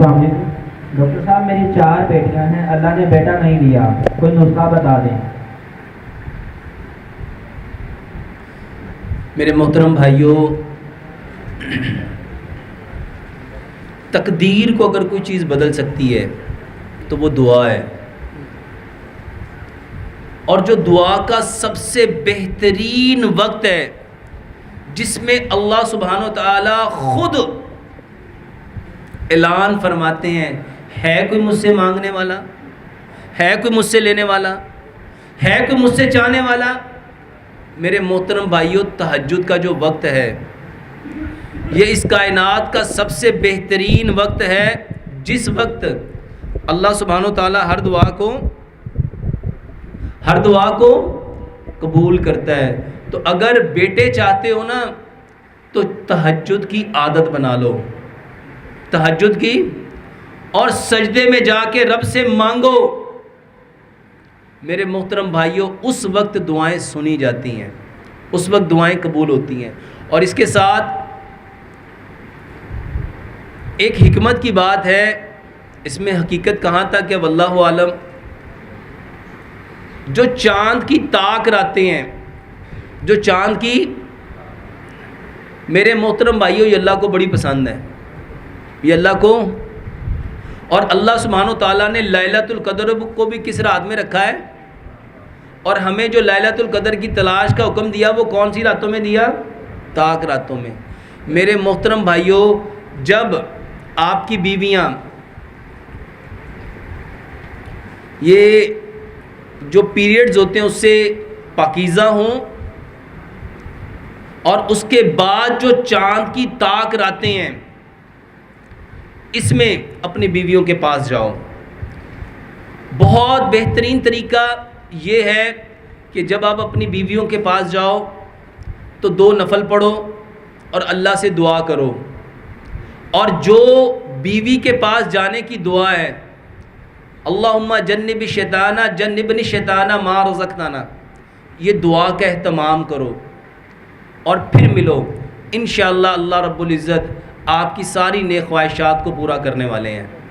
السلام علیکم ڈاکٹر صاحب، میری 4 بیٹیاں ہیں، اللہ نے بیٹا نہیں دیا، کوئی نسخہ بتا دیں۔ میرے محترم بھائیوں، تقدیر کو اگر کوئی چیز بدل سکتی ہے تو وہ دعا ہے، اور جو دعا کا سب سے بہترین وقت ہے جس میں اللہ سبحانہ و تعالی خود اعلان فرماتے ہیں، ہے کوئی مجھ سے مانگنے والا، ہے کوئی مجھ سے لینے والا، ہے کوئی مجھ سے چاہنے والا۔ میرے محترم بھائیوں، تہجد کا جو وقت ہے یہ اس کائنات کا سب سے بہترین وقت ہے، جس وقت اللہ سبحانہ و تعالی ہر دعا کو قبول کرتا ہے۔ تو اگر بیٹے چاہتے ہو نا تو تہجد کی عادت بنا لو، تہجد کی، اور سجدے میں جا کے رب سے مانگو۔ میرے محترم بھائیوں، اس وقت دعائیں سنی جاتی ہیں، اس وقت دعائیں قبول ہوتی ہیں۔ اور اس کے ساتھ ایک حکمت کی بات ہے، اس میں حقیقت کہاں تک ہے واللہ عالم، جو چاند کی طاق راتیں ہیں، جو چاند کی، میرے محترم بھائیوں، یہ اللہ کو بڑی پسند ہے، یہ اللہ کو، اور اللہ سبحانہ و تعالیٰ نے لیلۃ القدر کو بھی کس رات میں رکھا ہے، اور ہمیں جو لیلۃ القدر کی تلاش کا حکم دیا وہ کون سی راتوں میں دیا؟ طاق راتوں میں۔ میرے محترم بھائیوں، جب آپ کی بیویاں یہ جو پیریڈز ہوتے ہیں اس سے پاکیزہ ہوں، اور اس کے بعد جو چاند کی طاق راتیں ہیں، اس میں اپنی بیویوں کے پاس جاؤ۔ بہت بہترین طریقہ یہ ہے کہ جب آپ اپنی بیویوں کے پاس جاؤ تو 2 نفل پڑھو اور اللہ سے دعا کرو، اور جو بیوی کے پاس جانے کی دعا ہے، اللہم جنب الشیطان جنبنی الشیطان ما رزقتنا، یہ دعا کا اہتمام کرو اور پھر ملو۔ انشاءاللہ اللہ رب العزت آپ کی ساری نیک خواہشات کو پورا کرنے والے ہیں۔